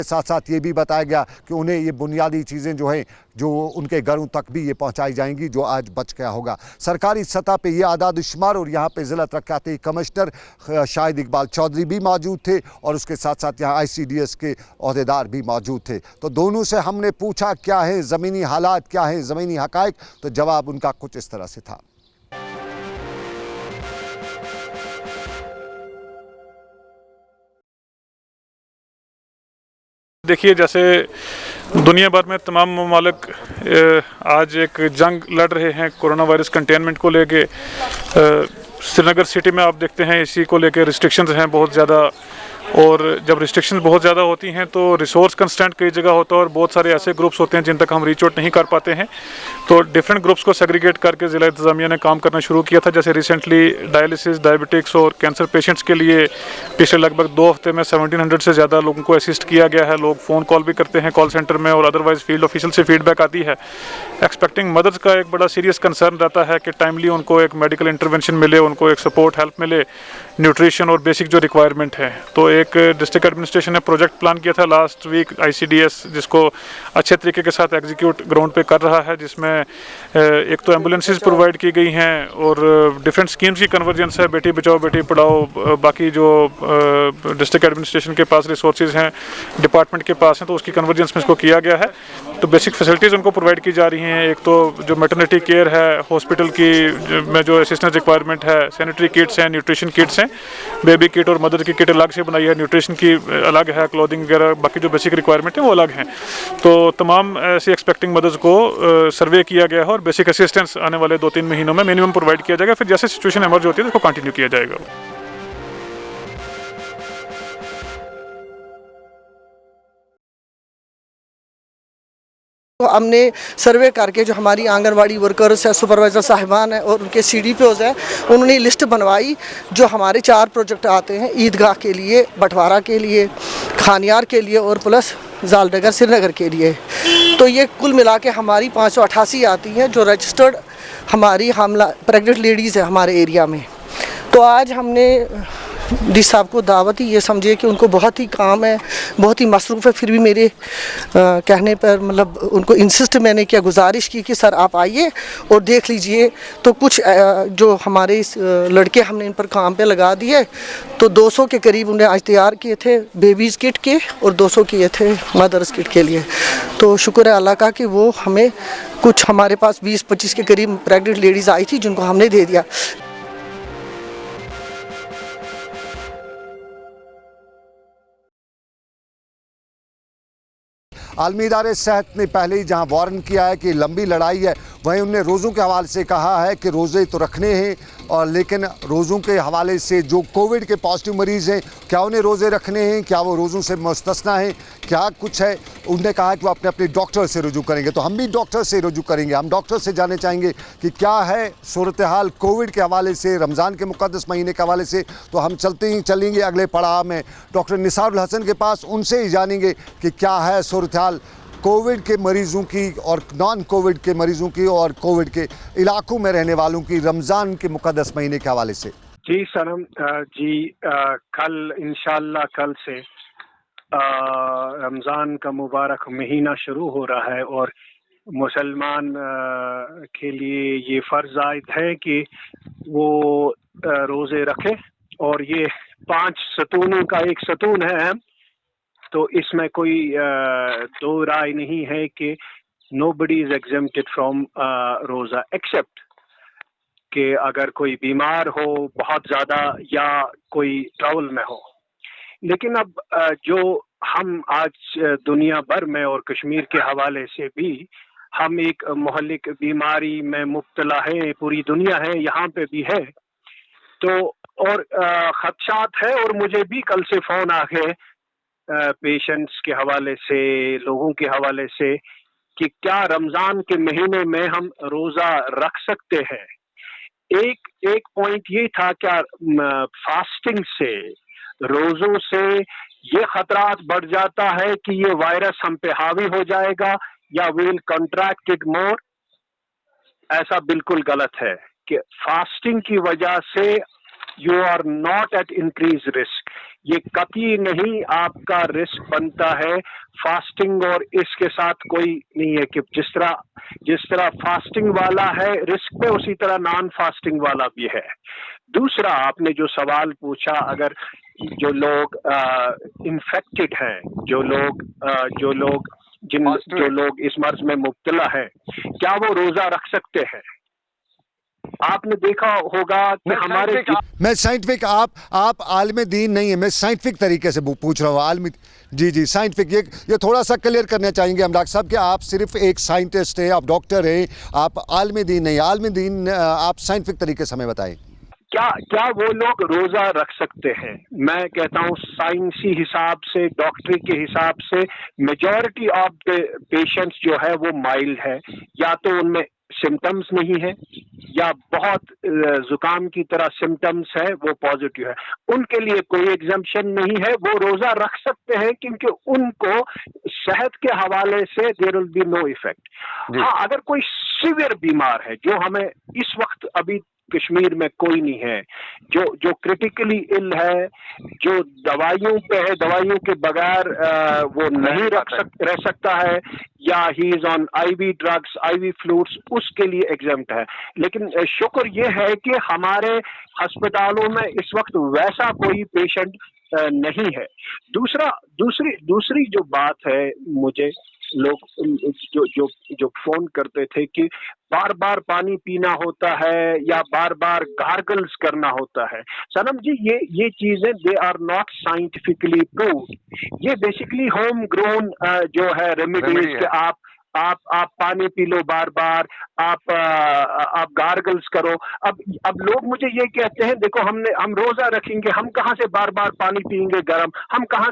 साथ साथ ये भी बताया गया कि उन्हें ये बुनियादी चीज़ें जो हैं जो उनके घरों तक भी ये पहुंचाई जाएंगी जो आज बच गया होगा। सरकारी सतह पे ये आदाद-ओ-शुमार और यहाँ पे ज़िला तरक्याती कमिश्नर शाहिद इकबाल चौधरी भी मौजूद थे और उसके साथ साथ यहाँ ICDS के अहदेदार भी मौजूद थे। तो दोनों से हमने पूछा क्या है ज़मीनी हालात, क्या है ज़मीनी हक़ाइक़, तो जवाब उनका कुछ इस तरह से था। देखिए, जैसे दुनिया भर में तमाम ममालिक आज एक जंग लड़ रहे हैं कोरोना वायरस कंटेनमेंट को लेके। श्रीनगर सिटी में आप देखते हैं इसी को लेके रिस्ट्रिक्शंस हैं बहुत ज़्यादा, और जब रिस्ट्रिक्शंस बहुत ज़्यादा होती हैं तो रिसोर्स कंस्ट्रेंट कई जगह होता है और बहुत सारे ऐसे ग्रुप्स होते हैं जिन तक हम रीच आउट नहीं कर पाते हैं। तो डिफरेंट ग्रुप्स को सेग्रीगेट करके ज़िला इंतज़ामिया ने काम करना शुरू किया था। जैसे रिसेंटली डायलिसिस, डायबिटिक्स और कैंसर पेशेंट्स के लिए पिछले लगभग 2 हफ्ते में 1700 से ज़्यादा लोगों को असिस्ट किया गया है। लोग फ़ोन कॉल भी करते हैं कॉल सेंटर में और अदरवाइज़ फील्ड ऑफिशियल से फीडबैक आती है। एक्सपेक्टिंग मदर्स का एक बड़ा सीरियस कंसर्न रहता है कि टाइमली उनको एक मेडिकल इंटरवेंशन मिले, उनको एक सपोर्ट हेल्प मिले, न्यूट्रिशन और बेसिक जो रिक्वायरमेंट है। तो एक डिस्ट्रिक्ट एडमिनिस्ट्रेशन ने प्रोजेक्ट प्लान किया था लास्ट वीक ICDS, जिसको अच्छे तरीके के साथ एग्जीक्यूट ग्राउंड पे कर रहा है, जिसमें एक तो एम्बुलेंसेस प्रोवाइड की गई हैं और डिफरेंट स्कीम्स की कन्वर्जेंस है, बेटी बचाओ बेटी पढ़ाओ। बाकी जो डिस्ट्रिक्ट एडमिनिस्ट्रेशन के पास रिसोर्सेज हैं, डिपार्टमेंट के पास हैं, तो उसकी कन्वर्जेंस में इसको किया गया है। तो बेसिक फैसिलिटीज़ उनको प्रोवाइड की जा रही हैं। एक तो जो मैटरनिटी केयर है, हॉस्पिटल की में जो असिस्टेंस रिक्वायरमेंट है, सैनिटरी किट्स हैं, न्यूट्रिशन किट्स हैं, बेबी किट और मदर की किट अलग से बनाई है, न्यूट्रिशन की अलग है, क्लोथिंग वगैरह बाकी जो बेसिक रिक्वायरमेंट है वो अलग हैं। तो तमाम ऐसी एक्सपेक्टिंग मदर्स को सर्वे किया गया है और बेसिक असिस्टेंस आने वाले 2-3 महीनों में मिनिमम प्रोवाइड किया जाएगा। फिर जैसे सिचुएशन एमर्ज होती है तो उसको कंटिन्यू किया जाएगा। तो हमने सर्वे करके जो हमारी आंगनवाड़ी वर्कर्स है, सुपरवाइज़र साहिबान है और उनके CDPOs हैं, उन्होंने लिस्ट बनवाई जो हमारे 4 प्रोजेक्ट आते हैं ईदगाह के लिए, बंटवारा के लिए, खानियार के लिए और प्लस जालडगर श्रीनगर के लिए। तो ये कुल मिला के हमारी 588 आती हैं जो रजिस्टर्ड हमारी हमला प्रेग्नेंट लेडीज़ है हमारे एरिया में। तो आज हमने डी साहब को दावत ही ये समझिए कि उनको बहुत ही काम है, बहुत ही मसरूफ़ है, फिर भी मेरे कहने पर मतलब उनको इंसिस्ट मैंने किया, गुजारिश की कि सर आप आइए और देख लीजिए। तो कुछ जो हमारे इस लड़के हमने इन पर काम पे लगा दिए, तो 200 के करीब उन्हें आज तैयार किए थे बेबीज़ किट के और 200 किए थे मदर्स किट के लिए। तो शुक्र है अल्लाह का कि वो हमें कुछ हमारे पास 20-25 के करीब प्रेग्नेंट लेडीज़ आई थी जिनको हमने दे दिया। आलमी इदारे सेहत ने पहले ही जहां वार्न किया है कि लंबी लड़ाई है, वहीं उन्होंने रोज़ों के हवाले से कहा है कि रोज़े तो रखने हैं, और लेकिन रोज़ों के हवाले से जो कोविड के पॉजिटिव मरीज़ हैं क्या उन्हें रोज़े रखने हैं, क्या वो रोज़ों से मुस्तस्ना हैं, क्या कुछ है। उन्होंने कहा कि वो अपने अपने डॉक्टर से रुजू करेंगे। तो हम भी डॉक्टर से रुजू करेंगे, हम डॉक्टर से जानना चाहेंगे कि क्या है सूरत हाल कोविड के हवाले से, रमज़ान के मुक़द्दस महीने के हवाले से। तो हम चलेंगे अगले पड़ाव में डॉक्टर निसारुल हसन के पास, उनसे ही जानेंगे कि क्या है सूरत हाल कोविड के मरीज़ों की और नॉन कोविड के मरीज़ों की और कोविड के इलाकों में रहने वालों की रमज़ान के मुक़द्दस महीने के हवाले से। जी सनम जी, कल इंशाल्लाह कल से रमज़ान का मुबारक महीना शुरू हो रहा है और मुसलमान के लिए ये फ़र्ज़ आयद है कि वो रोज़े रखे, और ये 5 सतूनों का एक सतून है अहम। तो इसमें कोई दो राय नहीं है कि नोबडी इज एग्जेम्प्टेड फ्रॉम रोज़ा, एक्सेप्ट कि अगर कोई बीमार हो बहुत ज़्यादा या कोई ट्रैवल में हो। लेकिन अब जो हम आज दुनिया भर में और कश्मीर के हवाले से भी हम एक मुहल्लिक बीमारी में मुब्तला है, पूरी दुनिया है, यहाँ पे भी है। तो और खदशात है, और मुझे भी कल से फ़ोन आ गए पेशेंट्स के हवाले से, लोगों के हवाले से, कि क्या रमज़ान के महीने में हम रोज़ा रख सकते हैं। एक पॉइंट ये था, क्या फास्टिंग से, रोज़ों से ये खतरात बढ़ जाता है कि ये वायरस हम पे हावी हो जाएगा या we will contract it more. ऐसा बिल्कुल गलत है कि फास्टिंग की वजह से you are not at increase risk. ये कतई नहीं आपका रिस्क बनता है। फास्टिंग और इसके साथ कोई नहीं है कि जिस तरह फास्टिंग वाला है रिस्क पे, उसी तरह नॉन फास्टिंग वाला भी है। दूसरा, आपने जो सवाल पूछा, अगर जो लोग इन्फेक्टेड हैं, जो लोग इस मर्ज में मुब्तला है, क्या वो रोजा रख सकते हैं? आपने देखा होगा कि हमारे मैं साइंटिफिक, आप आलिम दीन नहीं है, मैं साइंटिफिक तरीके से पूछ रहा हूँ। आलिम, जी साइंटिफिक, ये थोड़ा सा क्लियर करना चाहेंगे हम डॉक्टर साहब कि आप सिर्फ एक साइंटिस्ट हैं, आप डॉक्टर हैं, आप आलिम दीन नहीं। आलिम दीन, आप साइंटिफिक तरीके से हमें बताएं। क्या वो लोग रोजा रख सकते हैं? मैं कहता हूँ साइंसी हिसाब से, डॉक्टरी के हिसाब से मेजॉरिटी ऑफ द पेशेंट्स जो है वो माइल्ड है, या तो उनमें सिम्टम्स नहीं है या बहुत जुकाम की तरह सिम्टम्स है, वो पॉजिटिव है। उनके लिए कोई एग्जम्पशन नहीं है, वो रोजा रख सकते हैं क्योंकि उनको सेहत के हवाले से there will be no effect. हाँ, अगर कोई सीवियर बीमार है, जो हमें इस वक्त अभी कश्मीर में कोई नहीं है, जो क्रिटिकली इल है, जो दवाइयों पे है, दवाइयों के बगैर वो नहीं रह सकता है, या he is on IV drugs, IV fluids, उसके लिए एग्जम्प्ट है। लेकिन शुक्र ये है कि हमारे अस्पतालों में इस वक्त वैसा कोई पेशेंट नहीं है। दूसरी जो बात है, मुझे लोग जो फोन करते थे कि बार बार पानी पीना होता है या बार बार गार्गल्स करना होता है, सनम जी, ये चीजें they are not scientifically proved. ये बेसिकली होम ग्रोन जो है रेमेडीज के आप पानी पी लो बार बार, आप गार्गल्स करो। अब लोग मुझे ये कहते हैं, देखो हम रोजा रखेंगे, हम कहाँ से बार बार पानी पियेंगे गर्म, हम कहाँ